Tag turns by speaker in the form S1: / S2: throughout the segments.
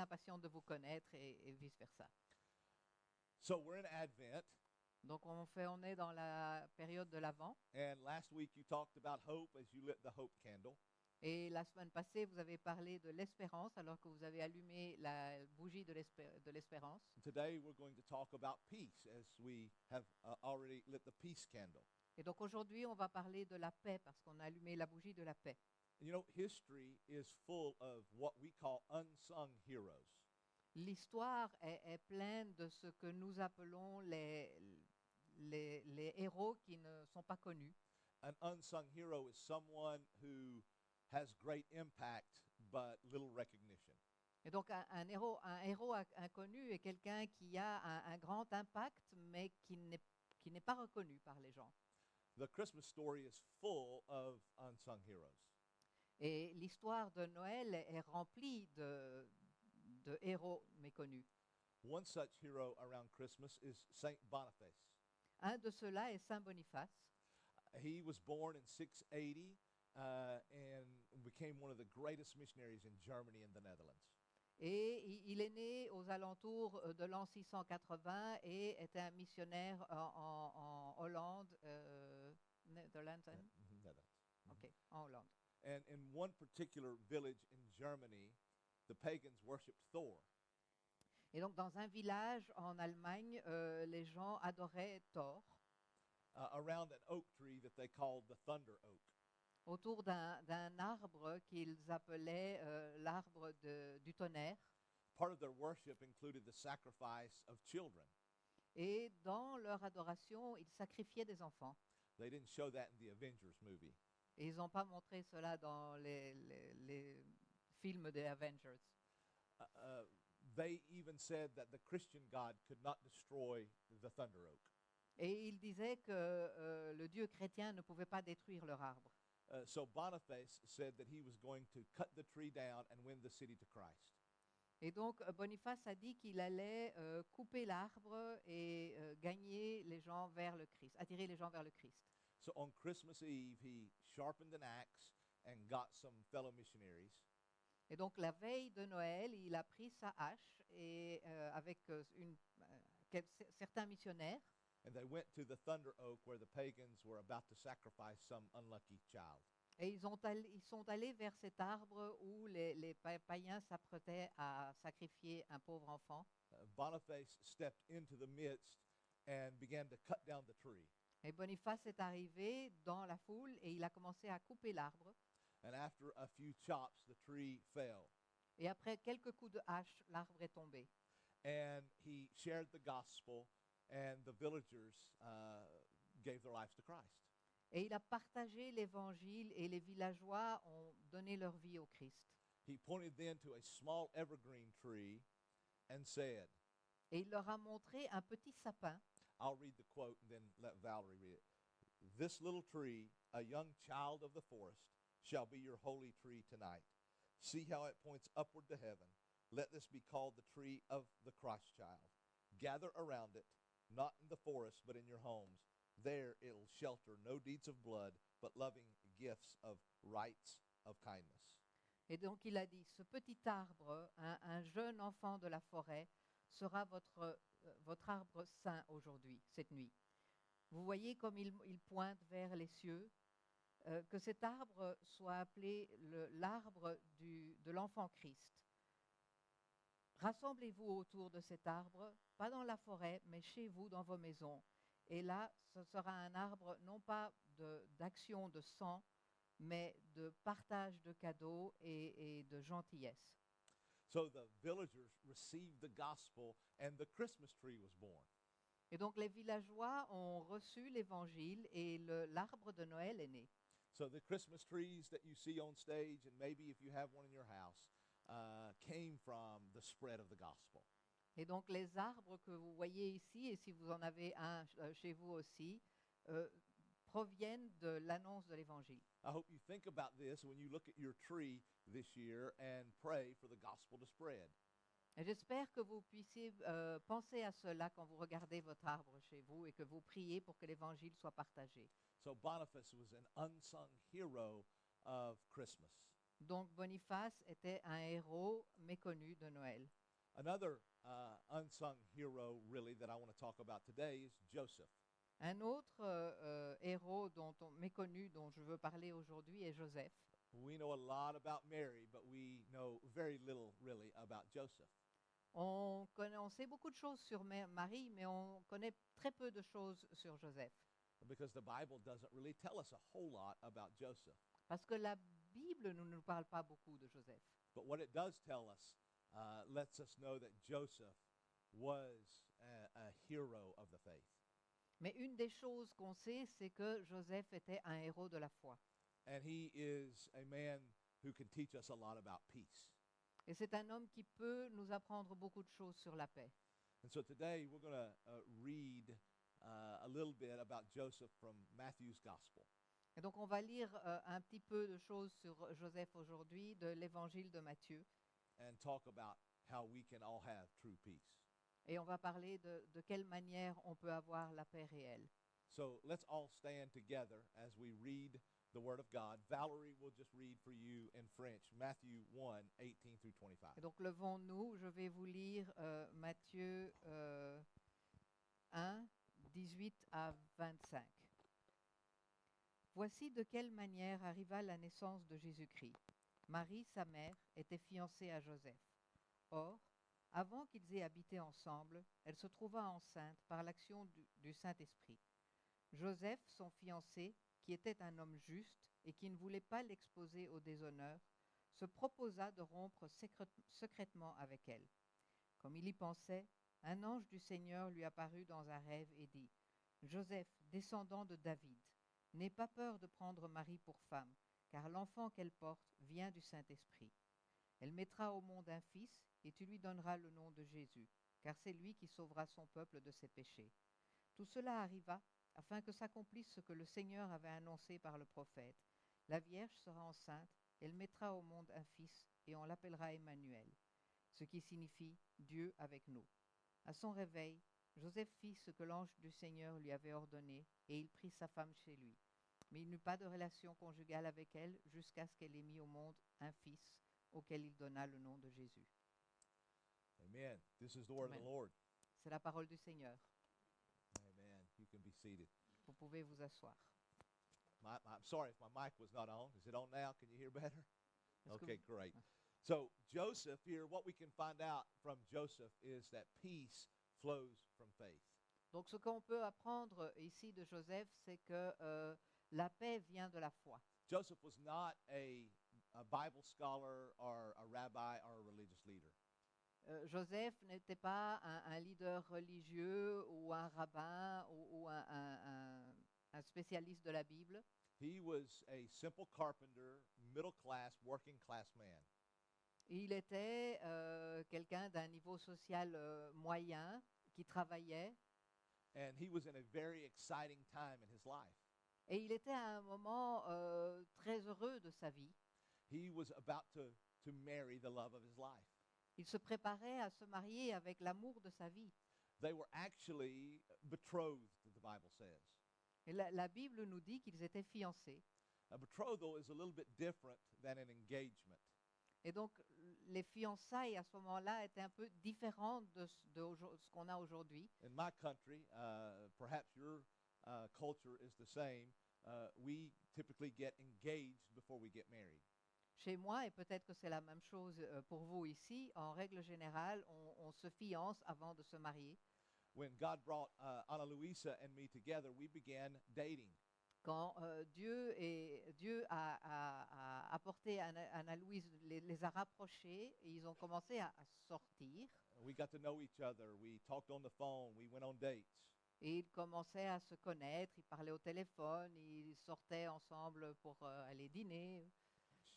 S1: impatiente de vous connaître et vice-versa.
S2: So we're in Advent,
S1: Donc on est dans la période de l'Avent.
S2: and last week you talked about hope as you lit the hope candle.
S1: Et la semaine passée, vous avez parlé de l'espérance alors que vous avez allumé la bougie de l'espérance.
S2: Today we're going to talk about peace as we have already lit the peace candle.
S1: Et donc aujourd'hui, on va parler de la paix parce qu'on a allumé la bougie de la paix.
S2: You know, history is full of what we call unsung heroes.
S1: L'histoire est pleine de ce que nous appelons les héros qui ne sont pas connus.
S2: An unsung hero is someone who has great impact but little recognition.
S1: Et donc un héros inconnu est quelqu'un qui a un grand impact mais qui n'est pas reconnu par les gens.
S2: The Christmas story is full of unsung heroes.
S1: Et l'histoire de Noël est remplie de héros méconnus.
S2: One such hero around Christmas is Saint Boniface.
S1: Un de ceux-là est Saint Boniface.
S2: He was born in 680 and became one of the greatest missionaries in Germany and the Netherlands.
S1: Et il est né aux alentours de l'an 680 et était un missionnaire en Hollande, Netherlands,
S2: Netherlands.
S1: ok, en Hollande.
S2: And in one particular village in Germany, the pagans worshipped Thor.
S1: Et donc dans un village en Allemagne, les gens adoraient Thor
S2: Around an oak tree that they called the thunder oak.
S1: autour d'un arbre qu'ils appelaient l'arbre du tonnerre.
S2: Part of their worship included the sacrifice of children.
S1: Et dans leur adoration, ils sacrifiaient des enfants.
S2: They didn't show that in the Avengers movie.
S1: Et ils n'ont pas montré cela dans les films des Avengers.
S2: They even said that the Christian God could not destroy the thunder oak.
S1: Et ils disaient que le Dieu chrétien ne pouvait pas détruire leur arbre.
S2: So Boniface said that he was going to cut the tree down and win the city to Christ.
S1: Et donc Boniface a dit qu'il allait couper l'arbre et gagner les gens vers le Christ, attirer les gens vers le Christ.
S2: So on Christmas Eve, he sharpened an axe and got some fellow missionaries.
S1: Et donc la veille de Noël, il a pris sa hache et avec certains missionnaires.
S2: And they went to the thunder oak where the pagans were about to sacrifice some unlucky child.
S1: Et ils sont allés vers cet arbre où les païens s'apprêtaient à sacrifier un pauvre enfant.
S2: Boniface stepped into the midst and began to cut down the tree.
S1: Et Boniface est arrivé dans la foule et il a commencé à couper l'arbre.
S2: And after a few chops, the tree fell.
S1: Et après quelques coups de hache, l'arbre est tombé.
S2: And he shared the gospel, and the villagers gave their lives to Christ.
S1: Et il a partagé l'évangile et les villageois ont donné leur vie au Christ.
S2: He pointed then to a small evergreen tree and said,
S1: Et il leur a montré un petit sapin.
S2: I'll read the quote and then let Valerie read it. This little tree, a young child of the forest, shall be your holy tree tonight. See how it points upward to heaven. Let this be called the tree of the Christ child. Gather around it, not in the forest, but in your homes. There it'll shelter no deeds of blood, but loving gifts of rights of kindness.
S1: Et donc il a dit, ce petit arbre, un jeune enfant de la forêt, sera votre arbre saint aujourd'hui, cette nuit. Vous voyez comme il pointe vers les cieux, que cet arbre soit appelé l'arbre de l'enfant Christ. Rassemblez-vous autour de cet arbre, pas dans la forêt, mais chez vous, dans vos maisons. Et là, ce sera un arbre non pas d'action de sang, mais de partage de cadeaux et de gentillesse.
S2: So the villagers received the gospel and the Christmas tree was born.
S1: Et donc les villageois ont reçu l'évangile et l'arbre de Noël est né.
S2: So the Christmas trees that you see on stage, and maybe if you have one in your house, came from the spread of the gospel.
S1: Et donc les arbres que vous voyez ici, et si vous en avez un chez vous aussi, proviennent de l'annonce de l'évangile.
S2: I hope you think about this when you look at your tree this year and pray for the gospel to spread.
S1: Et j'espère que vous puissiez penser à cela quand vous regardez votre arbre chez vous et que vous priez pour que l'évangile soit partagé.
S2: So Boniface was an unsung hero of Christmas.
S1: Donc Boniface était un héros méconnu de Noël.
S2: Another unsung hero, really, that I want to talk about today is Joseph.
S1: Un autre héros méconnu dont je veux parler aujourd'hui est Joseph.
S2: We know a lot about Mary, but we know very little, really, about Joseph.
S1: On sait beaucoup de choses sur Marie, mais on connaît très peu de choses sur Joseph.
S2: Because the Bible doesn't really tell us a whole lot about Joseph.
S1: Parce que la Bible ne nous parle pas beaucoup de Joseph.
S2: But what it does tell us lets us know that Joseph was a hero of the faith.
S1: Mais une des choses qu'on sait, c'est que Joseph était un héros de la foi.
S2: And he is a man who can teach us a lot about peace.
S1: Et c'est un homme qui peut nous apprendre beaucoup de choses sur la paix.
S2: And so today we're going to read a little bit about Joseph from Matthew's Gospel.
S1: Et donc on va lire un petit peu de choses sur Joseph aujourd'hui de l'évangile de Matthieu.
S2: And talk about how we can all have true peace.
S1: Et on va parler de quelle manière on peut avoir la paix réelle.
S2: So let's all stand together as we read the Word of God. Valerie will just read for you in French, Matthew 1, 18 through 25.
S1: Et donc levons-nous, je vais vous lire Matthieu 1, 18 à 25. Voici de quelle manière arriva la naissance de Jésus-Christ. Marie, sa mère, était fiancée à Joseph. Or, avant qu'ils aient habité ensemble, elle se trouva enceinte par l'action du Saint-Esprit. Joseph, son fiancé, qui était un homme juste et qui ne voulait pas l'exposer au déshonneur, se proposa de rompre secrètement avec elle. Comme il y pensait, un ange du Seigneur lui apparut dans un rêve et dit « Joseph, descendant de David, n'aie pas peur de prendre Marie pour femme, car l'enfant qu'elle porte vient du Saint-Esprit. Elle mettra au monde un fils, et tu lui donneras le nom de Jésus, car c'est lui qui sauvera son peuple de ses péchés. Tout cela arriva afin que s'accomplisse ce que le Seigneur avait annoncé par le prophète. La Vierge sera enceinte, elle mettra au monde un fils, et on l'appellera Emmanuel, ce qui signifie Dieu avec nous. À son réveil, Joseph fit ce que l'ange du Seigneur lui avait ordonné, et il prit sa femme chez lui. Mais il n'eut pas de relation conjugale avec elle jusqu'à ce qu'elle ait mis au monde un fils, auquel il donna le nom de Jésus.
S2: Amen. This is the word of the
S1: Amen.
S2: Lord.
S1: C'est la parole du Seigneur.
S2: Amen. You can be seated.
S1: Vous pouvez vous asseoir.
S2: I'm sorry if my mic was not on. Is it on now? Can you hear better?
S1: Est-ce que
S2: Okay,
S1: vous-
S2: great. So Joseph here, what we can find out from Joseph is that peace flows from faith.
S1: Donc ce qu'on peut apprendre ici de Joseph, c'est que la paix vient de la foi.
S2: Joseph was not a Bible scholar or a rabbi or a religious leader.
S1: Joseph n'était pas un leader religieux ou un rabbin ou un spécialiste de la Bible.
S2: He was a simple carpenter, middle class, working class man.
S1: Il était quelqu'un d'un niveau social moyen qui travaillait
S2: And he was in a very exciting time in his life.
S1: et il était à un moment très heureux de sa vie.
S2: He was about to marry the love of his life.
S1: Il se préparait à se marier avec l'amour de sa vie.
S2: They were actually betrothed, the Bible says.
S1: Et la Bible nous dit qu'ils étaient fiancés.
S2: A betrothal is a little bit different than an engagement.
S1: Et donc, les fiançailles à ce moment-là étaient un peu différentes de ce qu'on a aujourd'hui.
S2: In my country, perhaps your culture is the same. We typically get engaged before we get married.
S1: Chez moi, et peut-être que c'est la même chose pour vous ici, en règle générale, on se fiance avant de se marier.
S2: When God brought Ana Luisa and me together, we began dating.
S1: Quand Dieu a apporté Anna-Louise, les a rapprochés, et ils ont commencé à sortir,
S2: We got to know each other. We talked on the phone. We went on dates.
S1: et ils commençaient à se connaître, ils parlaient au téléphone, ils sortaient ensemble pour aller dîner.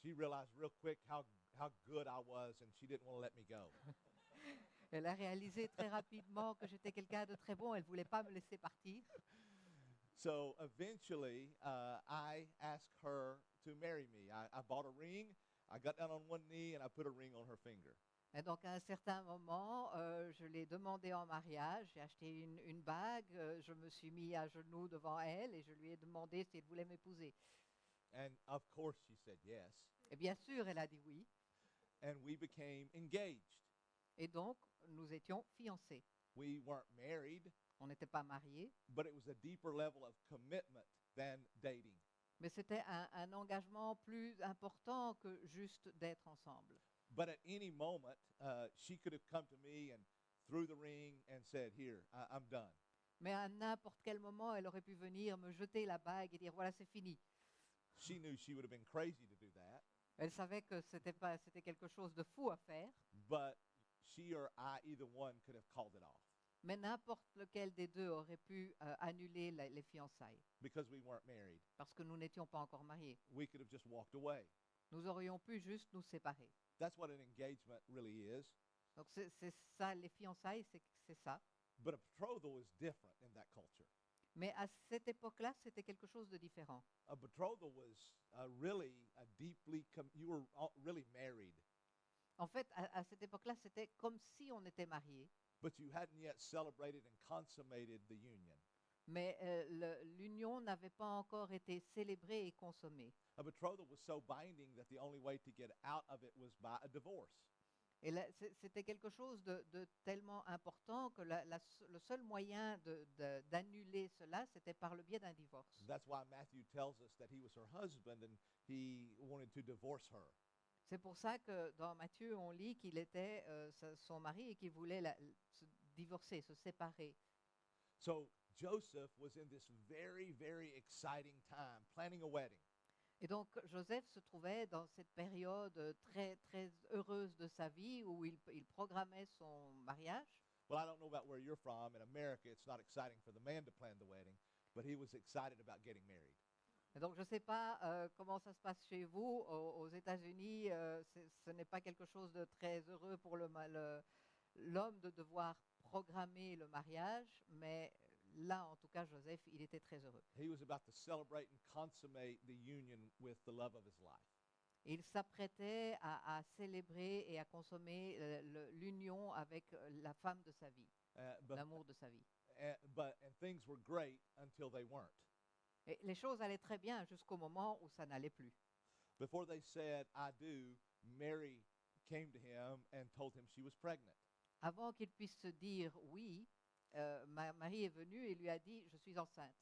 S2: She realized real quick how good I was, and she didn't want to let me go.
S1: Elle a réalisé très rapidement que j'étais quelqu'un de très bon, elle ne voulait pas me laisser partir.
S2: So eventually, I asked her to marry me. I bought a ring. I got down on one knee, and I put a ring on her finger.
S1: Et donc à un certain moment, je l'ai demandé en mariage, j'ai acheté une bague, je me suis mis à genoux devant elle et je lui ai demandé si elle voulait m'épouser.
S2: And of course, she said yes.
S1: Et bien sûr, elle a dit oui.
S2: and we became engaged.
S1: Et donc, nous étions fiancés.
S2: We weren't married,
S1: On n'était pas mariés,
S2: but it was a deeper level of commitment than dating.
S1: mais c'était un engagement plus important que juste d'être ensemble.
S2: But at any moment, she could have come to me and threw the ring and said, "Here, I'm done."
S1: Mais à n'importe quel moment, elle aurait pu venir me jeter la bague et dire voilà, c'est fini.
S2: She knew she would have been crazy to do that,
S1: Elle savait que c'était quelque chose de fou à faire,
S2: but she or I, either one, could have called it off
S1: mais n'importe lequel des deux aurait pu annuler les fiançailles,
S2: because we weren't married.
S1: parce que nous n'étions pas encore mariés.
S2: We could have just walked away.
S1: Nous aurions pu juste nous séparer.
S2: That's what an engagement really is.
S1: Donc c'est ça, les fiançailles, c'est ça.
S2: But a betrothal is different in that culture.
S1: Mais à cette époque-là, c'était quelque chose de différent.
S2: A betrothal was really a deeply, you were really married,
S1: En fait, à cette époque-là, c'était comme si on était mariés,
S2: but you hadn't yet celebrated and consummated the union.
S1: mais l'union n'avait pas encore été célébrée et consommée.
S2: A betrothal was so binding that the only way to get out of it was by a divorce.
S1: Et là, c'était quelque chose de tellement important que le seul moyen d'annuler cela, c'était par le biais d'un divorce.
S2: That's why Matthew tells us that he was her husband and he wanted to divorce her.
S1: C'est pour ça que dans Matthieu, on lit qu'il était son mari et qu'il voulait se divorcer, se séparer.
S2: So Joseph was in this very, very exciting time planning a wedding.
S1: Et donc Joseph se trouvait dans cette période très, très heureuse de sa vie où il programmait son mariage.
S2: Well, I don't know about where you're from. In America, it's not exciting for the man to plan the wedding, but he was excited about getting married.
S1: Et donc je ne sais pas comment ça se passe chez vous. Aux États-Unis, ce n'est pas quelque chose de très heureux pour l'homme de devoir programmer le mariage, mais là, en tout cas, Joseph, il était très heureux.
S2: He was about to celebrate and consummate the union with the love of his life.
S1: Il s'apprêtait à célébrer et à consommer l'union avec la femme de sa vie,
S2: But,
S1: l'amour de sa vie.
S2: and things were great until they weren't.
S1: Et les choses allaient très bien jusqu'au moment où ça n'allait plus.
S2: Before they said, "I do," Mary came to him and told him she was pregnant.
S1: Avant qu'il puisse se dire oui, Marie est venue et lui a dit je suis enceinte.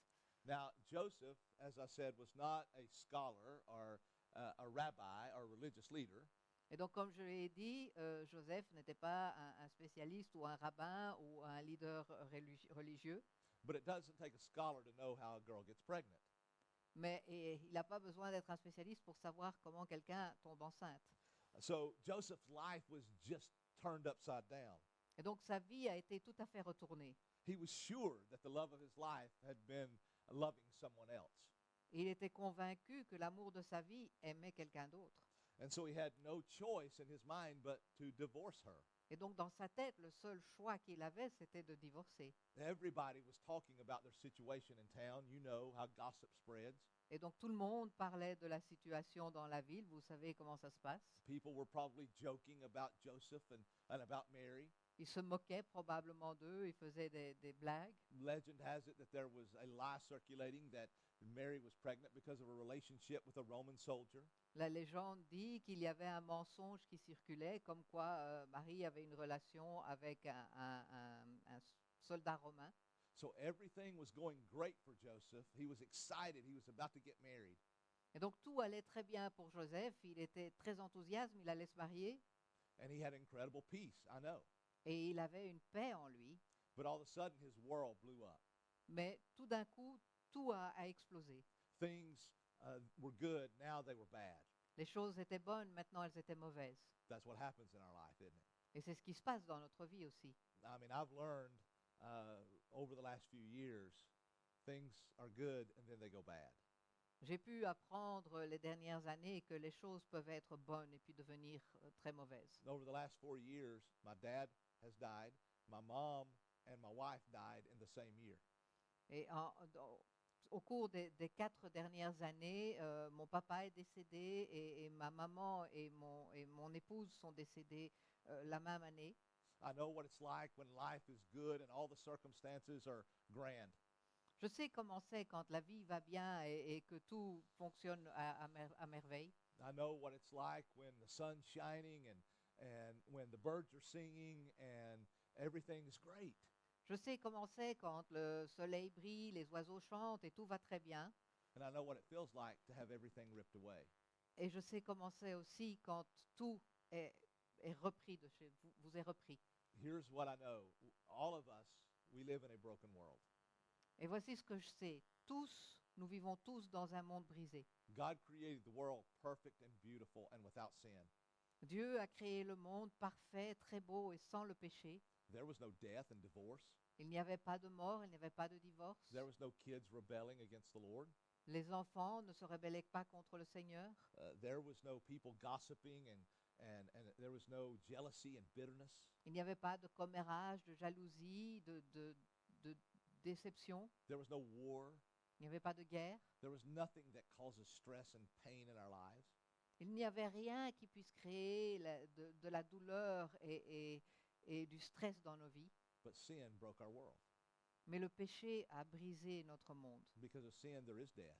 S2: Now, Joseph, as I said, was not a scholar or a rabbi or religious leader.
S1: Et donc, comme je l'ai dit, Joseph n'était pas un spécialiste ou un rabbin ou un leader religieux,
S2: But it doesn't take a scholar to know how a girl gets pregnant.
S1: mais il n'a pas besoin d'être un spécialiste pour savoir comment quelqu'un tombe enceinte.
S2: So Joseph's life was just turned upside down.
S1: Et donc, sa vie a été tout à fait retournée.
S2: He was sure that the love of his life had been loving someone else.
S1: Il était convaincu que l'amour de sa vie aimait quelqu'un d'autre.
S2: And so he had no choice in his mind but to divorce her.
S1: Et donc, dans sa tête, le seul choix qu'il avait, c'était de divorcer.
S2: Everybody was talking about their situation in town. You know how gossip spreads.
S1: Et donc, tout le monde parlait de la situation dans la ville. Vous savez comment ça se passe.
S2: People were probably joking about Joseph and about Mary.
S1: Ils se moquaient probablement d'eux, ils faisaient des blagues.
S2: Legend has it that there was a lie circulating that Mary was pregnant because of a relationship with a Roman soldier.
S1: La légende dit qu'il y avait un mensonge qui circulait, comme quoi Marie avait une relation avec un soldat romain.
S2: So everything was going great for Joseph. He was excited. He was about to get married.
S1: Et donc tout allait très bien pour Joseph. Il était très enthousiaste, il allait se marier
S2: And he had incredible peace, I know.
S1: et il avait une paix en lui.
S2: But all of a sudden, his world blew up.
S1: Mais tout d'un coup, tout a explosé.
S2: Things were good. Now they were bad.
S1: Les choses étaient bonnes, maintenant elles étaient mauvaises.
S2: That's what happens in our life, isn't it?
S1: Et c'est ce qui se passe dans notre vie aussi.
S2: I mean, I've learned over the last few years, things are good and then they go bad.
S1: J'ai pu apprendre les dernières années que les choses peuvent être bonnes et puis devenir très mauvaises.
S2: Over the last 4 years, my dad has died. My mom and my wife died in the same year.
S1: Et au cours des 4 dernières années, mon papa est décédé et ma maman et mon épouse sont décédés la même année.
S2: I know what it's like when life is good and all the circumstances are grand.
S1: Je sais comment c'est quand la vie va bien et que tout fonctionne à merveille.
S2: I know what it's like when the sun's shining and when the birds are singing and everything's great.
S1: Je sais comment c'est quand le soleil brille, les oiseaux chantent et tout va très bien.
S2: And I know what it feels like to have everything ripped away.
S1: Et je sais comment c'est aussi quand tout est, est repris de chez vous, vous est repris.
S2: Here's what I know. All of us, we live in a broken world.
S1: Et voici ce que je sais. Tous, nous vivons tous dans un monde brisé.
S2: God created the world perfect and beautiful and without sin.
S1: Dieu a créé le monde parfait, très beau et sans le péché.
S2: There was no death and divorce.
S1: Il n'y avait pas de mort, il n'y avait pas de divorce.
S2: There was no kids rebelling against the Lord.
S1: Les enfants ne se rebellaient pas contre le Seigneur.
S2: There was no people gossiping and there was no jealousy and bitterness.
S1: Il n'y avait pas de commérage, de jalousie, de déception.
S2: There was no war.
S1: Il n'y avait pas de guerre.
S2: There was nothing that causes stress and pain in our lives.
S1: Il n'y avait rien qui puisse créer de la douleur et du stress dans nos vies.
S2: But sin broke our world.
S1: Mais le péché a brisé notre monde.
S2: Because of sin, there is death.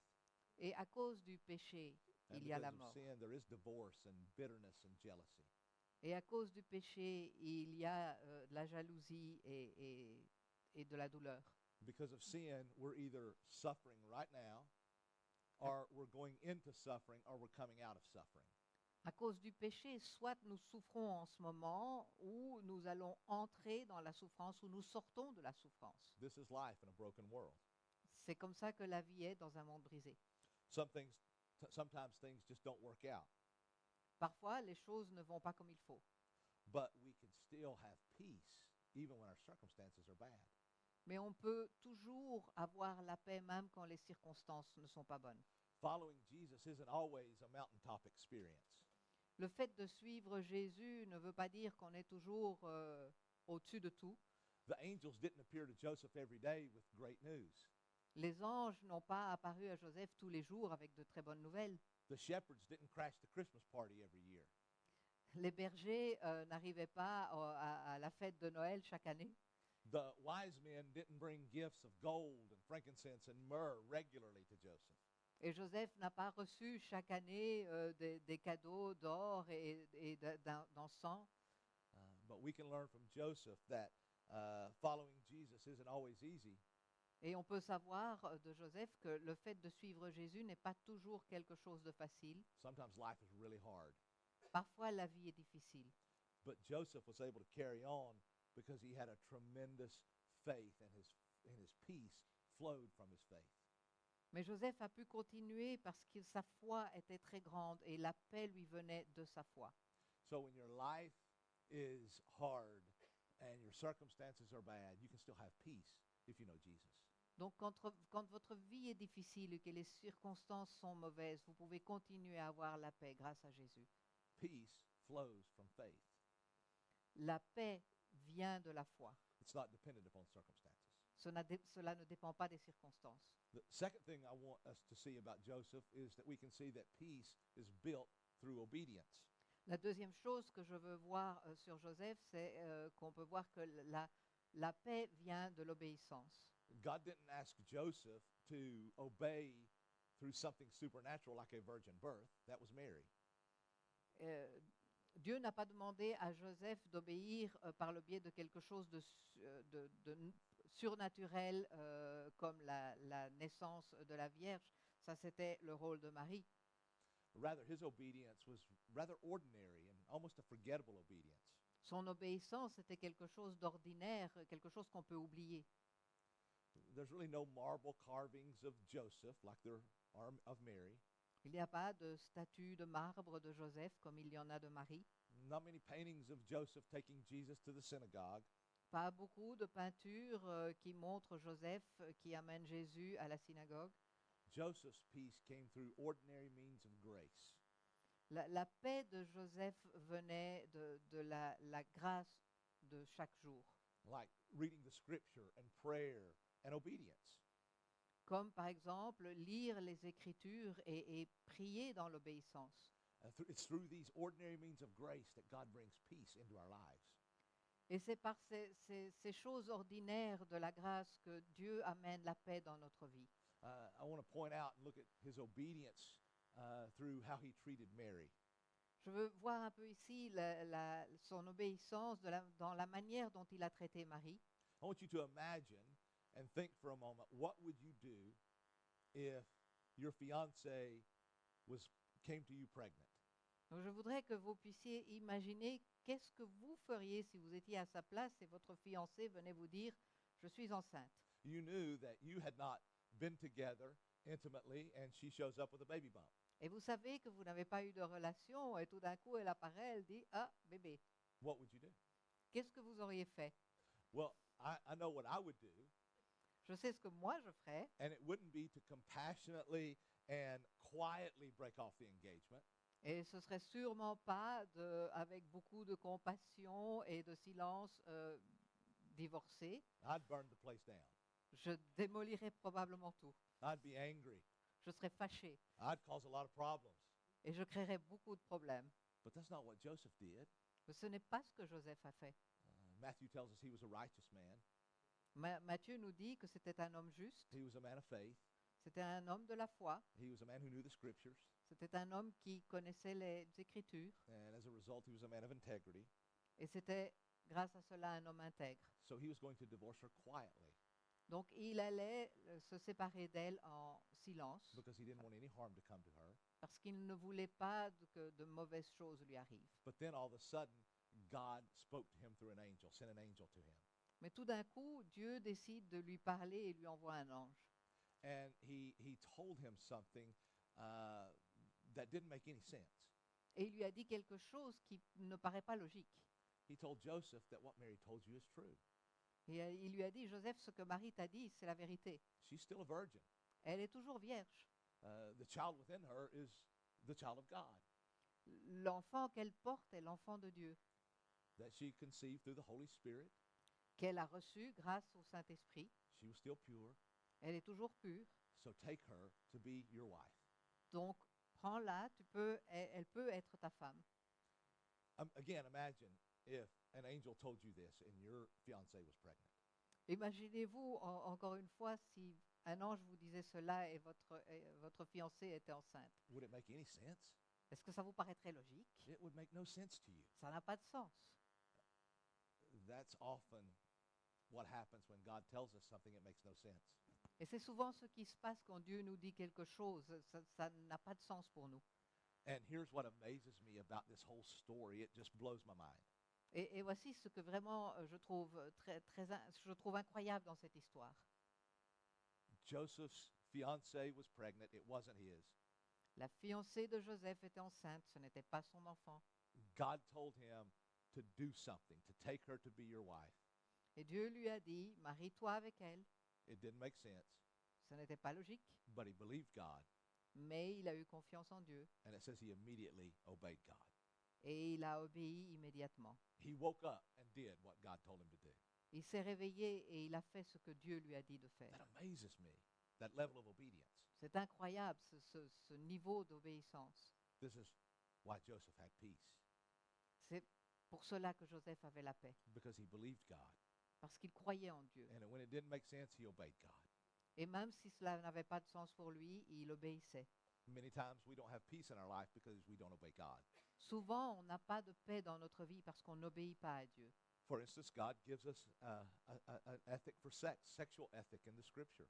S1: Et à cause du péché,
S2: And
S1: il y a la
S2: because of
S1: mort.
S2: sin, there is divorce and bitterness and jealousy.
S1: Et à cause du péché, il y a de la jalousie et de la douleur.
S2: Because of sin, we're either suffering right now, or we're going into suffering, or we're coming out of suffering.
S1: À cause du péché, soit nous souffrons en ce moment, ou nous allons entrer dans la souffrance, ou nous sortons de la souffrance.
S2: This is life in a broken world.
S1: C'est comme ça que la vie est dans un monde brisé.
S2: Sometimes things just don't work out,
S1: Parfois, les choses ne vont pas comme il faut.
S2: but we can still have peace even when our circumstances are bad.
S1: Mais on peut toujours avoir la paix même quand les circonstances ne sont pas bonnes.
S2: Following Jesus isn't always a mountaintop experience.
S1: Le fait de suivre Jésus ne veut pas dire qu'on est toujours au-dessus de tout.
S2: The angels didn't appear to Joseph every day with great news.
S1: Les anges n'ont pas apparu à Joseph tous les jours avec de très bonnes nouvelles.
S2: The shepherds didn't crash the Christmas party every year.
S1: Les bergers n'arrivaient pas à la fête de Noël chaque année.
S2: The wise men didn't bring gifts of gold and frankincense and myrrh regularly to Joseph.
S1: Et Joseph n'a pas reçu chaque année des cadeaux d'or et d'encens.
S2: But we can learn from Joseph that following Jesus isn't always easy.
S1: Et on peut savoir de Joseph que le fait de suivre Jésus n'est pas toujours quelque chose de facile.
S2: Sometimes life is really hard.
S1: Parfois, la vie est difficile.
S2: But Joseph was able to carry on because he had a tremendous faith, and his peace flowed from his faith.
S1: Mais Joseph a pu continuer parce que sa foi était très grande et la paix lui venait de sa foi.
S2: So when your life is hard and your circumstances are bad, you can still have peace if you know Jesus.
S1: Donc quand votre vie est difficile et que les circonstances sont mauvaises, vous pouvez continuer à avoir la paix grâce à Jésus.
S2: Peace flows from faith.
S1: La paix vient de la foi.
S2: It's not dependent upon circumstances.
S1: Cela ne dépend pas des circonstances.
S2: The second thing I want us to see about Joseph is that we can see that peace is built through obedience.
S1: La deuxième chose que je veux voir sur Joseph, c'est qu'on peut voir que la paix vient de l'obéissance.
S2: God didn't ask Joseph to obey through something supernatural like a virgin birth. That was Mary.
S1: Dieu n'a pas demandé à Joseph d'obéir par le biais de quelque chose de surnaturel comme la naissance de la Vierge. Ça, c'était le rôle de Marie.
S2: Rather, his obedience was rather ordinary and almost a forgettable obedience.
S1: Son obéissance était quelque chose d'ordinaire, quelque chose qu'on peut oublier.
S2: There's really no marble carvings of Joseph like there are of Mary.
S1: Il n'y a pas de statue de marbre de Joseph comme il y en a de Marie.
S2: Not many paintings of Joseph taking Jesus to the synagogue.
S1: Pas beaucoup de peintures qui montrent Joseph qui amène Jésus à la synagogue.
S2: Joseph's peace came through ordinary means of grace.
S1: La paix de Joseph venait de la grâce de chaque jour.
S2: Like reading the scripture and prayer and obedience.
S1: Comme par exemple lire les Écritures et prier dans l'obéissance.
S2: It's through these ordinary means of grace that God brings peace into our lives.
S1: Et c'est par ces choses ordinaires de la grâce que Dieu amène la paix dans notre vie.
S2: I want to point out and look at his obedience through how he treated Mary.
S1: Je veux voir un peu ici son obéissance dans la manière dont il a traité Marie.
S2: I want you to imagine and think for a moment, what would you do if your fiancée came to you pregnant?
S1: Donc je voudrais que vous puissiez imaginer qu'est-ce que vous feriez si vous étiez à sa place et votre fiancé venait vous dire « Je suis enceinte ».
S2: You knew that you had not been together intimately, and she shows up with a baby bump.
S1: Et vous savez que vous n'avez pas eu de relation et tout d'un coup elle apparaît, elle dit « Ah, bébé
S2: What would you do? ».
S1: Qu'est-ce que vous auriez fait?
S2: Well, I know what I would do,
S1: Je sais ce que moi je ferais.
S2: and it wouldn't be to compassionately and quietly break off the engagement.
S1: Et ce serait sûrement pas avec beaucoup de compassion et de silence divorcer.
S2: I'd burn the place down.
S1: Je démolirais probablement tout.
S2: I'd be angry.
S1: Je serais fâché
S2: I'd cause a lot of problems.
S1: et je créerais beaucoup de problèmes.
S2: But that's not what Joseph did.
S1: Mais ce n'est pas ce que Joseph a fait.
S2: Matthew tells us he was a righteous man.
S1: Matthieu nous dit que c'était un homme juste,
S2: He was a man of faith.
S1: c'était un homme de la foi,
S2: He was a man who knew the scriptures.
S1: c'était un homme qui connaissait les Écritures
S2: And as a result, he was a man of integrity.
S1: et c'était grâce à cela un homme intègre.
S2: So he was going to divorce her quietly
S1: Donc il allait se séparer d'elle en silence
S2: because he didn't want any harm to come to her.
S1: parce qu'il ne voulait pas que de mauvaises choses lui arrivent.
S2: But then all of a sudden, God spoke to him through an angel, sent an angel to him.
S1: Mais tout d'un coup, Dieu décide de lui parler et lui envoie un ange.
S2: And he told him something that didn't make any sense.
S1: Et il lui a dit quelque chose qui ne paraît pas logique.
S2: He told Joseph that what Mary told you is true.
S1: Et il lui a dit, Joseph, ce que Marie t'a dit, c'est la vérité.
S2: She's still a virgin.
S1: Elle est toujours vierge.
S2: The child within her is the child of God,
S1: L'enfant qu'elle porte est l'enfant de Dieu,
S2: that she conceived through the Holy Spirit.
S1: qu'elle a reçu grâce au Saint-Esprit.
S2: She was still pure.
S1: Elle est toujours pure.
S2: So take her to be your wife.
S1: Donc, prends-la, elle peut être ta femme.
S2: Again, imagine if an angel told you this and your fiancée was pregnant.
S1: Imaginez-vous, encore une fois, si un ange vous disait cela et votre fiancée était enceinte.
S2: Would it make any sense?
S1: Est-ce que ça vous paraîtrait logique?
S2: It would make no sense to you.
S1: Ça n'a pas de sens.
S2: That's often what happens when God tells us something, it makes no sense.
S1: Et c'est souvent ce qui se passe quand Dieu nous dit quelque chose. Ça n'a pas de sens pour nous.
S2: And here's what amazes me about this whole story. It just blows my mind.
S1: Et voici ce que vraiment je trouve je trouve incroyable dans cette histoire.
S2: Joseph's fiancée was pregnant. It wasn't his.
S1: La fiancée de Joseph était enceinte, ce n'était pas son enfant.
S2: God told him to do something, to take her to be your wife.
S1: Et Dieu lui a dit, marie-toi avec elle.
S2: It didn't make sense,
S1: Ce n'était pas logique,
S2: but he believed God,
S1: mais il a eu confiance en Dieu
S2: and it says he immediately obeyed God.
S1: et il a obéi immédiatement.
S2: He woke up and did what God told him to do.
S1: Il s'est réveillé et il a fait ce que Dieu lui a dit de faire.
S2: That amazes me, that level of obedience.
S1: C'est incroyable ce niveau d'obéissance.
S2: This is why Joseph had peace,
S1: C'est pour cela que Joseph avait la paix,
S2: because he believed God.
S1: parce qu'il croyait en Dieu.
S2: And when it didn't make sense, he obeyed God.
S1: Et même si cela n'avait pas de sens pour lui, il obéissait.
S2: Many times we don't have peace in our life because we don't obey God.
S1: Souvent, on n'a pas de paix dans notre vie parce qu'on n'obéit pas à Dieu.
S2: For instance, God gives us an ethic for sex, sexual ethic in the scripture.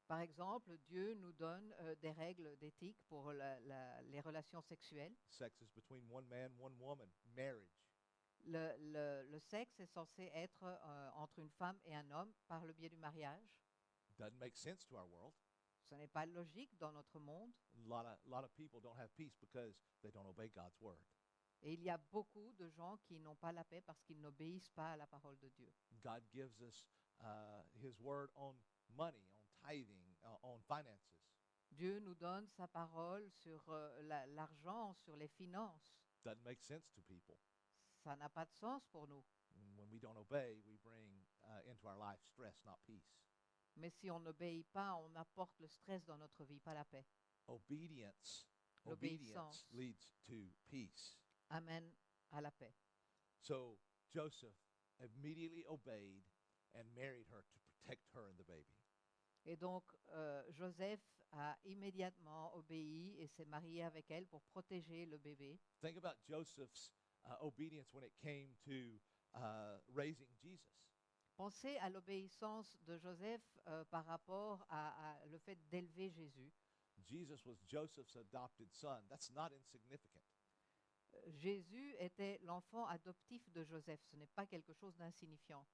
S1: Par exemple, Dieu nous donne des règles d'éthique pour les relations sexuelles.
S2: Sex is between one man, one woman, marriage.
S1: Le sexe est censé être entre une femme et un homme par le biais du mariage.
S2: Doesn't make sense to our world.
S1: Ce n'est pas logique dans notre monde.
S2: A lot of people don't have peace because they don't obey God's word.
S1: Et il y a beaucoup de gens qui n'ont pas la paix parce qu'ils n'obéissent pas à la parole de Dieu.
S2: God gives us his word on money, on tithing, on finances.
S1: Dieu nous donne sa parole sur l'argent, sur les finances.
S2: Doesn't make sense to people.
S1: Ça n'a pas de sens pour nous.
S2: When we don't obey, we bring into our life stress, not peace.
S1: Mais si on n'obéit pas, on apporte le stress dans notre vie, pas la paix.
S2: Obedience
S1: L'obéissance
S2: leads to peace.
S1: amène à la paix.
S2: So Joseph immediately obeyed and married her to protect her and the baby.
S1: Et donc, Joseph a immédiatement obéi et s'est marié avec elle pour protéger le bébé.
S2: Think about Joseph's obedience when it came to raising Jesus.
S1: Pensez à l'obéissance de Joseph par rapport à le fait d'élever Jésus.
S2: Jesus was Joseph's adopted son. That's not insignificant.
S1: Jésus était l'enfant adoptif de Joseph. Ce n'est pas quelque chose d'insignifiant.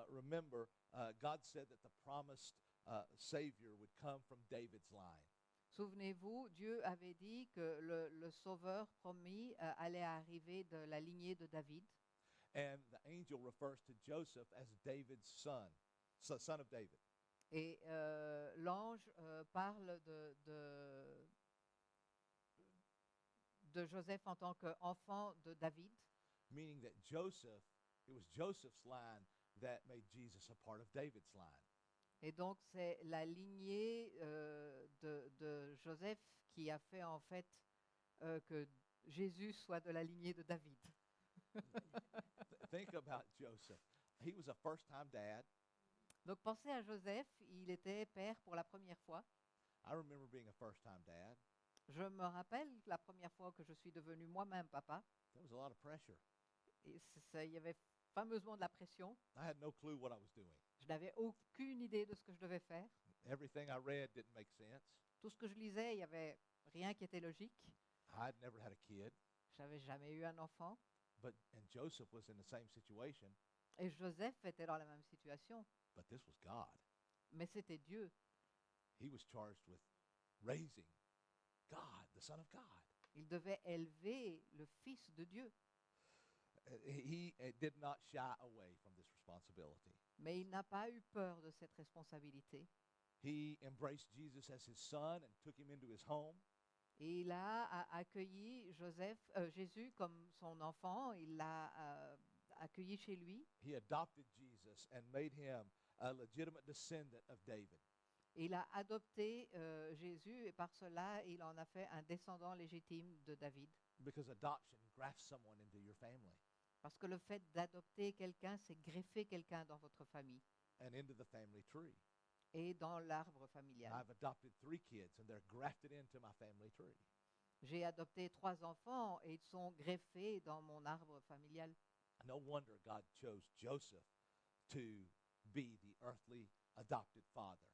S2: Remember, God said that the promised Savior would come from David's line.
S1: Souvenez-vous, Dieu avait dit que le sauveur promis allait arriver de la lignée de David.
S2: And the angel refers to Joseph as David's son, son of David.
S1: Et l'ange parle de Joseph en tant qu'enfant de David,
S2: Meaning that Joseph, it was Joseph's line that made Jesus a part of David's line.
S1: et donc c'est la lignée de Joseph qui a fait en fait que Jésus soit de la lignée de David.
S2: Think about Joseph. He was a first-time dad.
S1: Donc pensez à Joseph, il était père pour la première fois.
S2: I remember being a first-time dad.
S1: Je me rappelle la première fois que je suis devenu moi-même papa,
S2: There was a lot of pressure.
S1: et il y avait fameusement de la pression.
S2: I had no clue what I was doing.
S1: Je n'avais aucune idée de ce que je devais faire.
S2: Everything I read didn't make sense.
S1: Tout ce que je lisais, il n'y avait rien qui était logique.
S2: I'd never had a kid,
S1: Je n'avais jamais eu un enfant.
S2: and Joseph was in the same situation,
S1: Et Joseph était dans la même situation.
S2: but this was God.
S1: Mais c'était Dieu.
S2: He was charged with raising God, the Son of God.
S1: Il devait élever le Fils de Dieu.
S2: He did not shy away from this responsibility.
S1: Mais il n'a pas eu peur de cette responsabilité.
S2: He embraced Jesus as his son and took him into his home.
S1: Et il a accueilli Jésus comme son enfant. Il l'a accueilli chez lui.
S2: He adopted Jesus and made him a legitimate descendant of David.
S1: Et il a adopté Jésus et par cela, il en a fait un descendant légitime de David.
S2: Because adoption grafts someone into your family
S1: Parce que le fait d'adopter quelqu'un, c'est greffer quelqu'un dans votre famille
S2: and into the family tree.
S1: et dans l'arbre familial.
S2: I've adopted 3 kids and they're grafted into my family tree.
S1: J'ai adopté 3 enfants et ils sont greffés dans mon arbre familial.
S2: No wonder God chose Joseph to be the earthly adopted father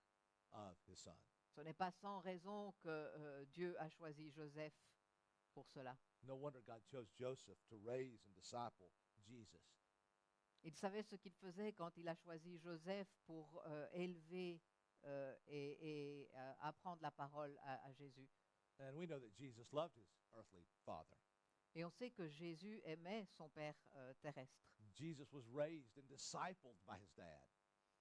S2: of his son.
S1: Ce n'est pas sans raison que Dieu a choisi Joseph pour cela.
S2: No wonder God chose Joseph to raise and disciple Jesus.
S1: Il savait ce qu'il faisait quand il a choisi Joseph pour élever et apprendre la parole à Jésus.
S2: And we know that Jesus loved his earthly father.
S1: Et on sait que Jésus aimait son père terrestre.
S2: Jesus was raised and discipled by his dad.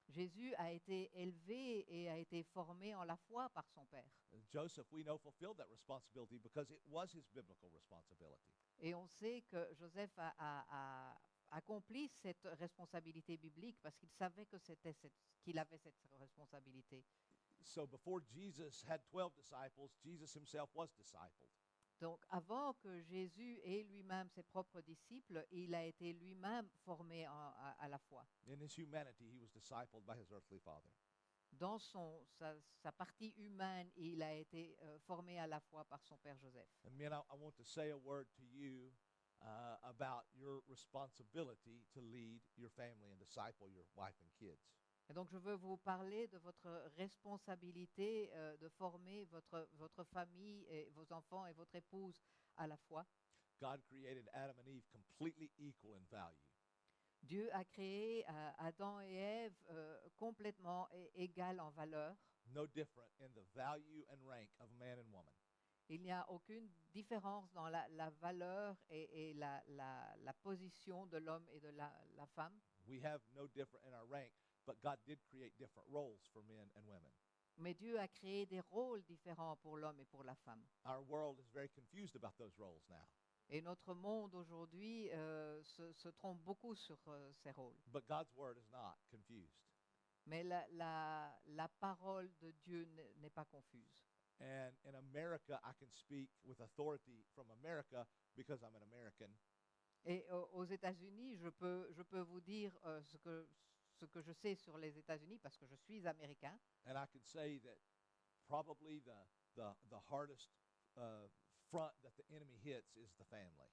S1: Jésus a été élevé et a été formé en la foi par son père.
S2: Joseph, we know, fulfilled that responsibility because it was his biblical responsibility.
S1: Et on sait que Joseph a accompli cette responsabilité biblique parce qu'il savait que qu'il avait cette responsabilité.
S2: So before Jesus had 12 disciples, Jesus himself was discipled.
S1: Donc avant que Jésus ait lui-même ses propres disciples, il a été lui-même formé à la foi.
S2: In his humanity, he was discipled by his earthly father.
S1: Dans sa partie humaine, il a été formé à la foi par son père Joseph.
S2: And men, I want to say a word to you about your responsibility to lead your family and disciple your wife and kids.
S1: Et donc je veux vous parler de votre responsabilité de former votre famille, et vos enfants et votre épouse à la foi.
S2: God created Adam and Eve completely equal in value.
S1: Dieu a créé Adam et Ève complètement égales en valeur.
S2: No different in the value and rank of man and woman.
S1: Il n'y a aucune différence dans la valeur et la position de l'homme et de la femme.
S2: We have no different in our rank, but God did create different roles for men and women.
S1: Mais Dieu a créé des rôles différents pour l'homme et pour la femme.
S2: Our world is very confused about those roles now.
S1: Et notre monde aujourd'hui se trompe beaucoup sur ces rôles.
S2: But God's word is not confused.
S1: Mais la parole de Dieu n'est pas confuse.
S2: And in America, I can speak with authority from America because I'm an American.
S1: Et aux États-Unis, je peux vous dire ce que je sais sur les États-Unis parce que je suis américain.
S2: And I can say that probably the hardest front that the enemy hits is the family.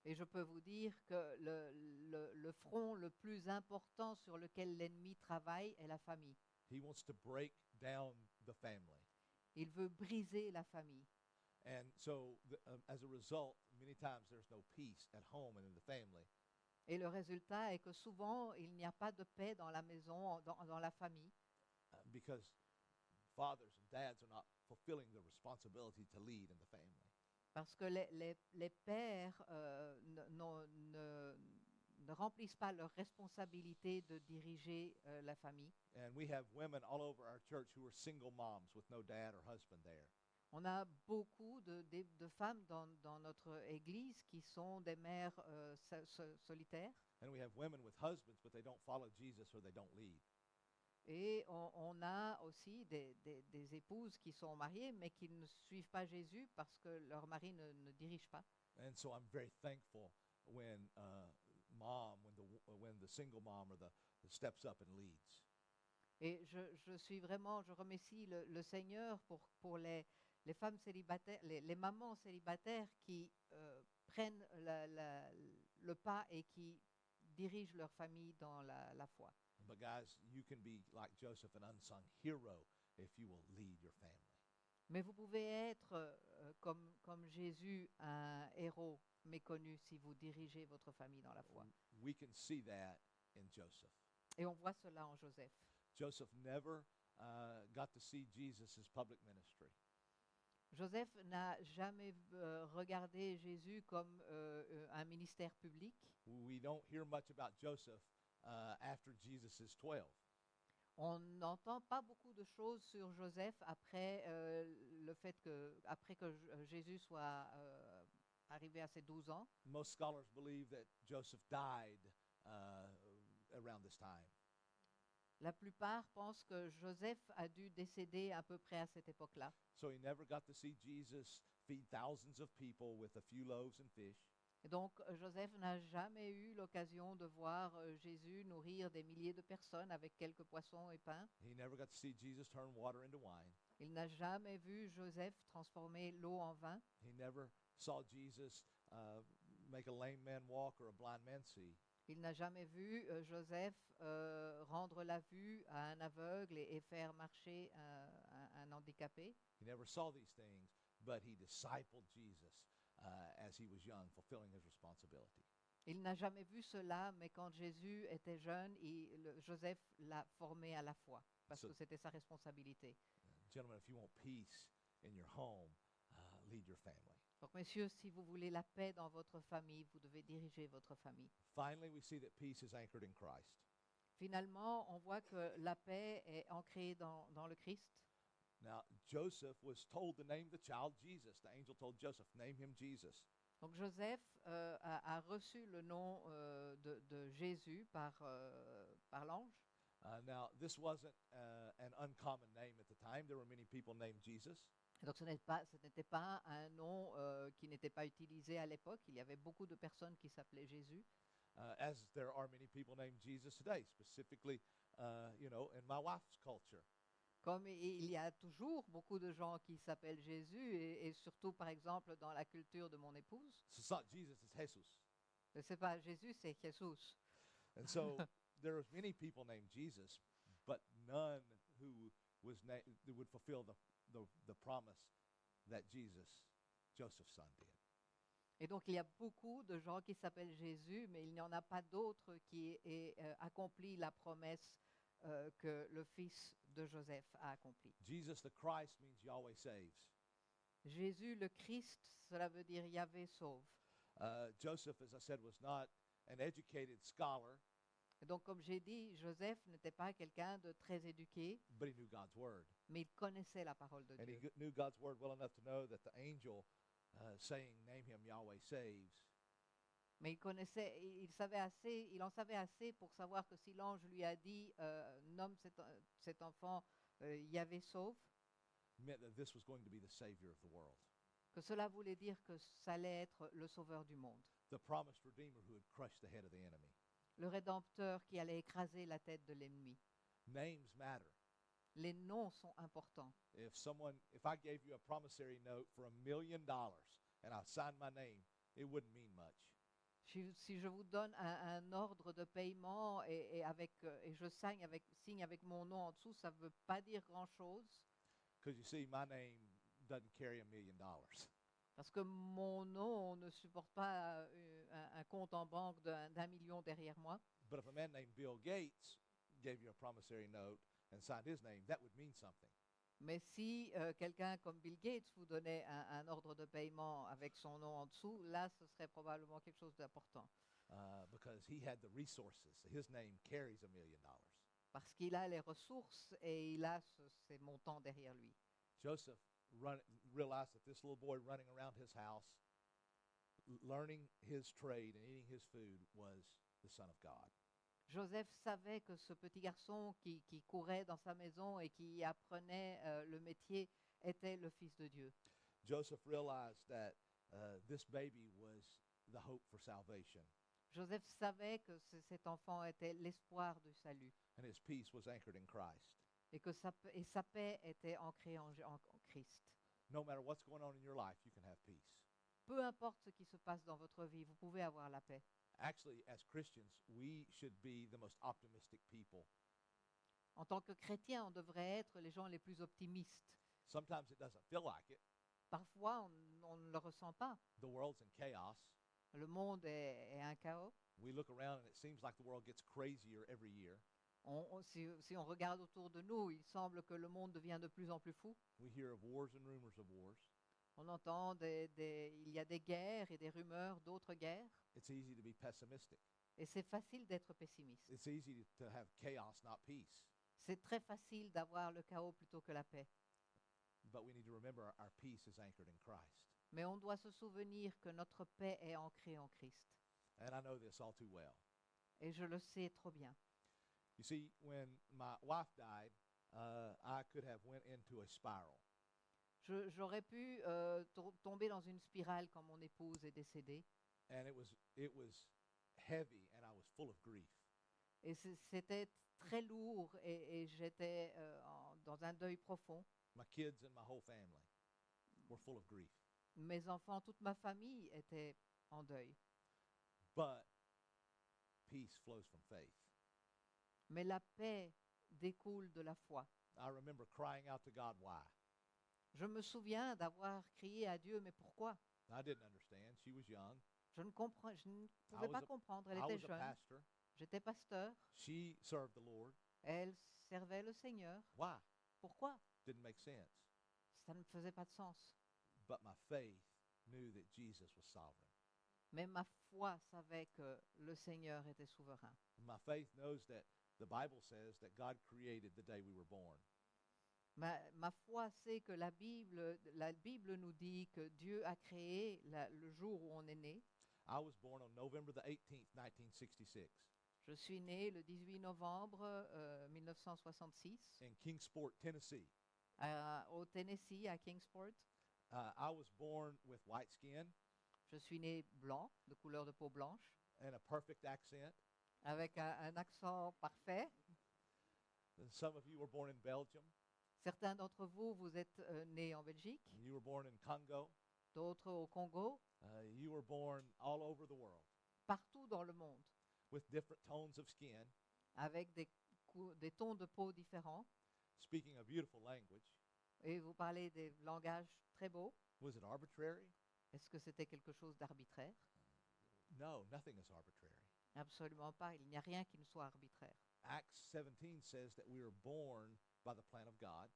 S1: Et je peux vous dire que le front le plus important sur lequel l'ennemi travaille est la famille.
S2: He wants to break down the family.
S1: Il veut briser la famille.
S2: And so, as a result, many times there's no peace at home and in the family.
S1: Et le résultat est que souvent, il n'y a pas de paix dans la maison, dans la famille,
S2: Because fathers and dads are not fulfilling the responsibility to lead in the family.
S1: parce que les pères ne remplissent pas leur responsabilité de diriger la famille.
S2: And we have women all over our church who are single moms with no dad or husband there.
S1: On a beaucoup de femmes dans notre église qui sont des mères solitaires.
S2: And we have women with husbands, but they don't follow Jesus or they don't lead.
S1: Et on a aussi des épouses qui sont mariées, mais qui ne suivent pas Jésus parce que leur mari ne dirige pas.
S2: And so I'm very thankful when when the single mom or the steps up and leads.
S1: Et je remercie le Seigneur pour les femmes célibataires, les mamans célibataires qui prennent le pas et qui dirigent leur famille dans la foi.
S2: But guys, you can be like Joseph, an unsung hero, if you will lead your family.
S1: Mais vous pouvez être comme Jésus, un héros méconnu si vous dirigez votre famille dans la foi.
S2: We can see that in Joseph.
S1: Et on voit cela en Joseph.
S2: Joseph never got to see Jesus' public ministry.
S1: Joseph n'a jamais regardé Jésus comme un ministère public.
S2: We don't hear much about Joseph after Jesus is 12.
S1: On n'entend pas beaucoup de choses sur Joseph après que Jésus soit arrivé à ses 12 ans.
S2: Most scholars believe that Joseph died around this time.
S1: La plupart pensent que Joseph a dû décéder à peu près à cette époque-là.
S2: So he never got to see Jesus feed thousands of people with a few loaves and fish.
S1: Et donc Joseph n'a jamais eu l'occasion de voir Jésus nourrir des milliers de personnes avec quelques poissons et pains.
S2: He never got to see Jesus turn water into wine.
S1: Il n'a jamais vu Joseph transformer l'eau en vin.
S2: He never saw Jesus make a lame man walk or a blind man see.
S1: Il n'a jamais vu Joseph rendre la vue à un aveugle et faire marcher un handicapé.
S2: He never saw these things, but he discipled Jesus as he was young, fulfilling his responsibility.
S1: Il n'a jamais vu cela, mais quand Jésus était jeune, Joseph l'a formé à la foi, parce que c'était sa responsabilité.
S2: Gentlemen, if you want peace in your home, lead your family.
S1: Donc, messieurs, si vous voulez la paix dans votre famille, vous devez diriger votre famille.
S2: Finally, we see that peace is anchored in Christ.
S1: Finalement, on voit que la paix est ancrée dans le Christ.
S2: Now, Joseph was told to name the child Jesus. The angel told Joseph, name him Jesus.
S1: Donc Joseph a reçu le nom de Jésus par l'ange.
S2: Now, this wasn't an uncommon name at the time. There were many people named Jesus.
S1: Donc ce n'était pas un nom qui n'était pas utilisé à l'époque. Il y avait beaucoup de personnes qui s'appelaient Jésus.
S2: As there are many people named Jesus today, specifically, in my wife's culture.
S1: Comme il y a toujours beaucoup de gens qui s'appellent Jésus, et surtout, par exemple, dans la culture de mon épouse.
S2: So it's not Jesus, it's Jesus.
S1: C'est pas Jésus, c'est Jésus.
S2: And so there was many people named Jesus, but none who would fulfill the promise that Joseph's son, did.
S1: Et donc, il y a beaucoup de gens qui s'appellent Jésus, mais il n'y en a pas d'autre qui ait accompli la promesse que le fils de Joseph a accompli.
S2: Jesus the Christ means Yahweh saves.
S1: Jésus le Christ, cela veut dire Yahvé sauve.
S2: Joseph, as I said, was not an educated scholar.
S1: Et donc, comme j'ai dit, Joseph n'était pas quelqu'un de très éduqué,
S2: But he knew God's word.
S1: mais il connaissait la parole de
S2: And he
S1: Dieu.
S2: knew God's word well enough to know that the angel saying, name him Yahweh saves,
S1: Mais il en savait assez pour savoir que si l'ange lui a dit nomme cet enfant Yahvé sauve,
S2: meant that this was going to be the Savior of the world.
S1: que cela voulait dire que ça allait être le sauveur du monde.
S2: the promised Redeemer who had crushed the head of the enemy.
S1: le Rédempteur qui allait écraser la tête de l'ennemi.
S2: Names matter.
S1: Les noms sont importants.
S2: If I gave you a promissory note for $1 million and I signed my name, it wouldn't mean much.
S1: Si je vous donne un ordre de paiement et je signe avec mon nom en dessous, ça ne veut pas dire grand-chose
S2: Because you see, my name doesn't carry $1 million.
S1: parce que mon nom ne supporte pas un compte en banque d'un million derrière moi.
S2: But if a man named Bill Gates gave you a promissory note and signed his name, that would mean something.
S1: Mais si quelqu'un comme Bill Gates vous donnait un ordre de paiement avec son nom en dessous, là, ce serait probablement quelque chose d'important.
S2: Because he had the resources. His name carries $1 million.
S1: Parce qu'il a les ressources et il a ces montants derrière lui.
S2: Joseph realized that this little boy running around his house, learning his trade and eating his food, was the Son of God.
S1: Joseph savait que ce petit garçon qui courait dans sa maison et qui apprenait le métier était le Fils de Dieu.
S2: Joseph realized that this baby was the hope for salvation,
S1: Joseph savait que cet enfant était l'espoir du salut
S2: and his peace was anchored in Christ.
S1: et que sa paix était ancrée en Christ.
S2: No matter what's going on in your life, you can have peace.
S1: Peu importe ce qui se passe dans votre vie, vous pouvez avoir la paix.
S2: Actually, as Christians, we should be the most optimistic people.
S1: En tant que chrétien, on devrait être les gens les plus optimistes.
S2: Sometimes it doesn't feel like it.
S1: Parfois, on ne le ressent pas.
S2: The world's in chaos.
S1: Le monde est un chaos.
S2: We look around and it seems like the world gets crazier every year.
S1: Si on regarde autour de nous, il semble que le monde devient de plus en plus fou.
S2: We hear of wars and rumors of wars.
S1: On entend il y a des guerres et des rumeurs d'autres guerres.
S2: It's easy to be pessimistic.
S1: Et c'est facile d'être pessimiste.
S2: It's easy to have chaos, not peace.
S1: C'est très facile d'avoir le chaos plutôt que la paix.
S2: But we need to remember our peace is anchored in Christ.
S1: Mais on doit se souvenir que notre paix est ancrée en Christ.
S2: And I know this all too well.
S1: Et je le sais trop bien.
S2: You see, when my wife died, I could have went into a spiral.
S1: J'aurais pu tomber dans une spirale quand mon épouse est décédée.
S2: And it was heavy, and I was full of grief.
S1: Et c'était très lourd et j'étais dans un deuil profond.
S2: My kids and my whole family were full of grief.
S1: Mes enfants, toute ma famille était en deuil.
S2: But peace flows from faith.
S1: Mais la paix découle de la foi.
S2: I remember crying out to God, why?
S1: Je me souviens d'avoir crié à Dieu, mais pourquoi?
S2: I didn't understand. She was young.
S1: Je ne pouvais pas comprendre. Elle
S2: I
S1: était
S2: was a
S1: jeune.
S2: pastor.
S1: J'étais pasteur.
S2: She served the Lord.
S1: Elle servait le Seigneur.
S2: Why?
S1: Pourquoi?
S2: Didn't make sense.
S1: Ça ne faisait pas de sens.
S2: But my faith knew that Jesus was sovereign.
S1: Mais ma foi savait que le Seigneur était souverain.
S2: My faith knows that the Bible says that God created the day we were born.
S1: Ma foi sait que la Bible nous dit que Dieu a créé le jour où on est né.
S2: I was born on November the 18th, 1966,
S1: Je suis né le 18 novembre 1966
S2: in Kingsport, Tennessee.
S1: Au Tennessee, à Kingsport.
S2: I was born with white skin
S1: Je suis né blanc, de couleur de peau blanche,
S2: and a perfect accent.
S1: avec un accent parfait.
S2: And some of you were born in Belgium.
S1: Certains d'entre vous, vous êtes nés en Belgique,
S2: And you were born in Congo.
S1: d'autres au Congo,
S2: You were born all over the world
S1: partout dans le monde,
S2: with different tones of skin,
S1: avec des tons de peau différents.
S2: speaking a beautiful language.
S1: Et vous parlez des langages très beaux.
S2: Was it arbitrary?
S1: Est-ce que c'était quelque chose d'arbitraire?
S2: No, nothing is arbitrary.
S1: Absolument pas. Il n'y a rien qui ne soit arbitraire.
S2: Acts 17 says that we were born by the plan of God.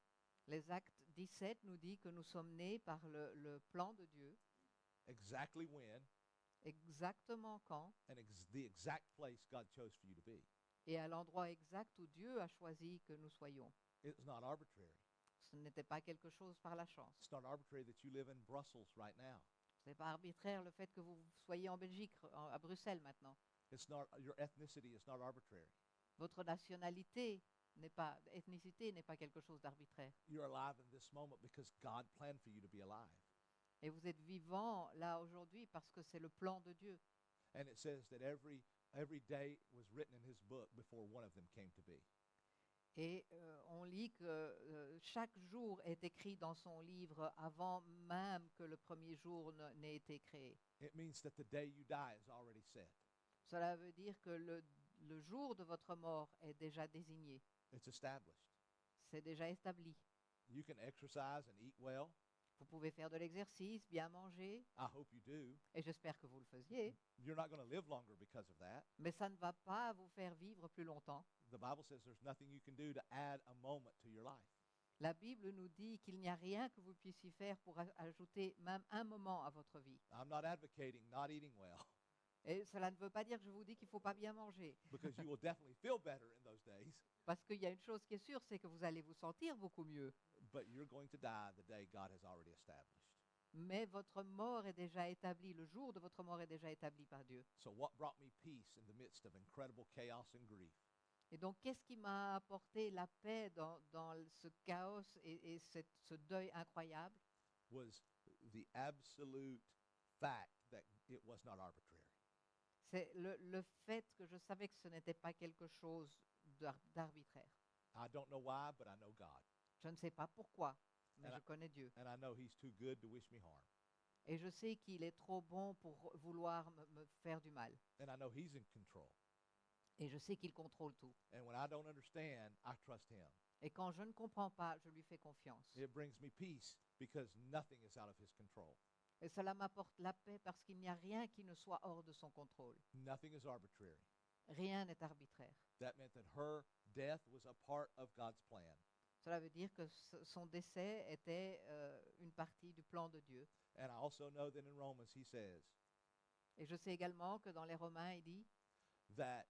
S1: Les Actes 17 nous dit que nous sommes nés par le plan de Dieu,
S2: Exactly when
S1: exactement quand
S2: and the exact place God chose for you to be.
S1: et à l'endroit exact où Dieu a choisi que nous soyons.
S2: It's not arbitrary.
S1: Ce n'était pas quelque chose par la chance.
S2: It's not arbitrary that you live in Brussels right now.
S1: Ce n'est pas arbitraire le fait que vous soyez en Belgique, à Bruxelles maintenant.
S2: It's not your ethnicity is not arbitrary.
S1: Votre ethnicité n'est pas quelque chose d'arbitraire.
S2: You're alive in this moment because God planned for you to be alive.
S1: Et vous êtes vivant là aujourd'hui parce que c'est le plan de Dieu.
S2: And it says that every day was written in his book before one of them came to be.
S1: Et on lit que chaque jour est écrit dans son livre avant même que le premier jour n'ait été créé.
S2: It means that the day you die is already set.
S1: Cela veut dire que le jour de votre mort est déjà désigné,
S2: It's established.
S1: c'est déjà établi.
S2: You can exercise and eat well.
S1: Vous pouvez faire de l'exercice, bien manger,
S2: I hope you do.
S1: et j'espère que vous le faisiez,
S2: You're not going to live longer because of that.
S1: mais ça ne va pas vous faire vivre plus longtemps.
S2: The Bible says there's nothing you can do to add a moment to your life.
S1: La Bible nous dit qu'il n'y a rien que vous puissiez faire pour ajouter même un moment à votre vie.
S2: I'm not advocating not eating well
S1: Et cela ne veut pas dire que je vous dis qu'il ne faut pas bien manger.
S2: because you will definitely feel better in those days,
S1: Parce qu'il y a une chose qui est sûre, c'est que vous allez vous sentir beaucoup mieux.
S2: but you're going to die the day God has already established.
S1: Mais votre mort est déjà établie, le jour de votre mort est déjà établi par Dieu.
S2: So what brought me peace in the midst of incredible chaos and grief
S1: Et donc, qu'est-ce qui m'a apporté la paix dans ce chaos et ce deuil incroyable?
S2: was the absolute fact that it was not arbitrary.
S1: C'est le fait que je savais que ce n'était pas quelque chose d'arbitraire.
S2: I don't know why, but I know God.
S1: Je ne sais pas pourquoi, mais
S2: And
S1: je connais Dieu.
S2: And I know he's too good to wish me harm.
S1: Et je sais qu'il est trop bon pour vouloir me faire du mal.
S2: And I know he's in control.
S1: Et je sais qu'il contrôle tout.
S2: And when I don't understand, I trust him.
S1: Et quand je ne comprends pas, je lui fais confiance.
S2: It brings me peace because nothing is out of his control.
S1: Et cela m'apporte la paix parce qu'il n'y a rien qui ne soit hors de son contrôle.
S2: Nothing is arbitrary.
S1: Rien n'est arbitraire.
S2: That meant that her death was a part of God's plan.
S1: Cela veut dire que son décès était une partie du plan de Dieu.
S2: And I also know that in Romans he says
S1: Et je sais également que dans les Romains, il dit
S2: that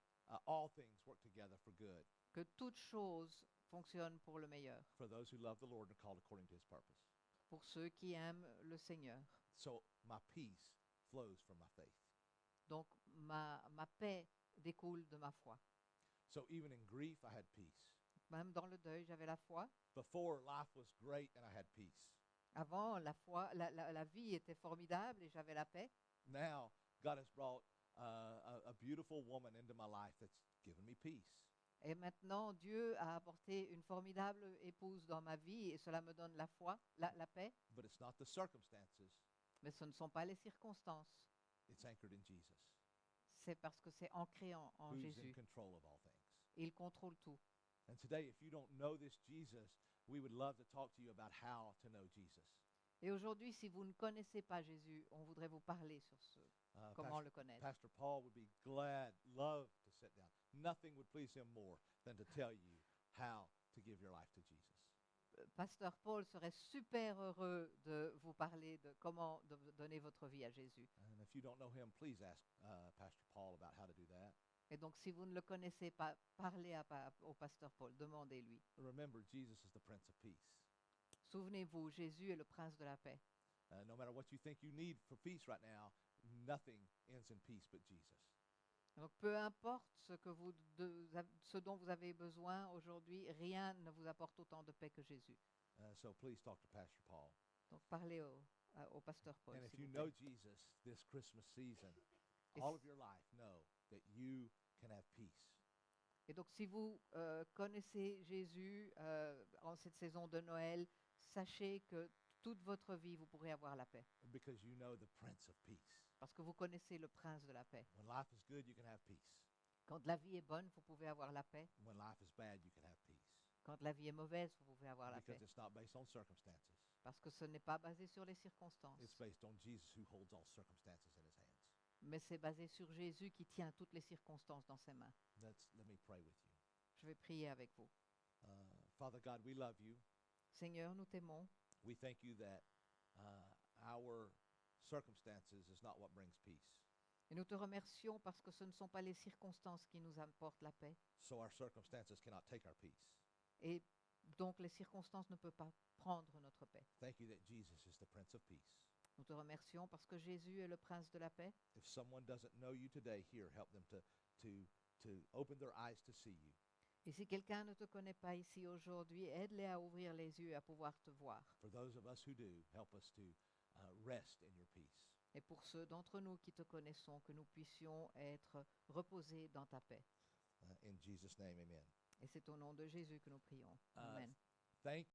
S2: all things work together for good
S1: que toute chose fonctionne pour le meilleur,
S2: for those who love the Lord and are called according to his purpose.
S1: pour ceux qui aiment le Seigneur.
S2: So my peace flows from my faith.
S1: Donc ma paix découle de ma foi.
S2: So even in grief, I had peace.
S1: Même dans le deuil, j'avais la foi.
S2: Before, life was great and I had peace.
S1: Avant, la vie était formidable et j'avais la paix.
S2: Now, God has brought a beautiful woman into my life that's given me peace.
S1: Et maintenant, Dieu a apporté une formidable épouse dans ma vie et cela me donne la foi, la paix.
S2: But it's not the circumstances,
S1: Mais ce ne sont pas les circonstances.
S2: it's anchored in Jesus,
S1: C'est parce que c'est ancré en
S2: who's in
S1: Jésus.
S2: control of all things.
S1: Il contrôle tout.
S2: And today, if you don't know this Jesus, we would love to talk to you about how to know Jesus.
S1: Et aujourd'hui, si vous ne connaissez pas Jésus, on voudrait vous parler sur comment
S2: Pastor,
S1: le connaître.
S2: Pastor Paul would be love to sit down. Nothing would please him more than to tell you how to give your life to Jesus.
S1: Pasteur Paul serait super heureux de vous parler de comment donner votre vie à Jésus.
S2: And if you don't know him, please ask Pastor Paul about how to do that.
S1: Et donc, si vous ne le connaissez pas, parlez au pasteur Paul, demandez-lui.
S2: Remember, Jesus is the Prince of Peace.
S1: Souvenez-vous, Jésus est le prince de la paix.
S2: No matter what you think you need for peace right now, nothing ends in peace but Jesus.
S1: Donc, peu importe ce dont vous avez besoin aujourd'hui, rien ne vous apporte autant de paix que Jésus.
S2: So please talk to Pastor Paul.
S1: Donc, parlez au pasteur Paul.
S2: And if
S1: s'il
S2: you
S1: vous
S2: know
S1: plaît.
S2: Jesus this Christmas season,
S1: Et
S2: all
S1: si-
S2: of your life, know that you can have peace.
S1: Et donc, si vous connaissez Jésus en cette saison de Noël, sachez que toute votre vie, vous pourrez avoir la paix.
S2: Because you know the Prince of Peace.
S1: Parce que vous connaissez le prince de la paix.
S2: When life is good, you can have peace.
S1: Quand la vie est bonne, vous pouvez avoir la paix.
S2: When life is bad, you can have peace.
S1: Quand la vie est mauvaise, vous pouvez avoir la paix.
S2: Because it's not based on circumstances.
S1: Parce que ce n'est pas basé sur les circonstances,
S2: It's based on Jesus who holds all circumstances in his hands.
S1: mais c'est basé sur Jésus qui tient toutes les circonstances dans ses mains.
S2: Let me pray with you.
S1: Je vais prier avec vous.
S2: Father God, we love you.
S1: Seigneur, nous t'aimons.
S2: We thank you that our circumstances is not what brings peace.
S1: Et nous te remercions parce que ce ne sont pas les circonstances qui nous apportent la paix.
S2: So our circumstances cannot take our peace.
S1: Et donc les circonstances ne peuvent pas prendre notre paix.
S2: Thank you that Jesus is the Prince of Peace.
S1: Nous te remercions parce que Jésus est le prince de la paix.
S2: If someone doesn't know you today, here, help them to open their eyes to see you.
S1: Et si quelqu'un ne te connaît pas ici aujourd'hui, aide-les à ouvrir les yeux et à pouvoir te voir.
S2: For those of us who do, help us to rest in your peace.
S1: Et pour ceux d'entre nous qui te connaissons, que nous puissions être reposés dans ta paix.
S2: In Jesus' name, amen.
S1: Et c'est au nom de Jésus que nous prions.
S2: Uh,
S1: Amen.
S2: Thank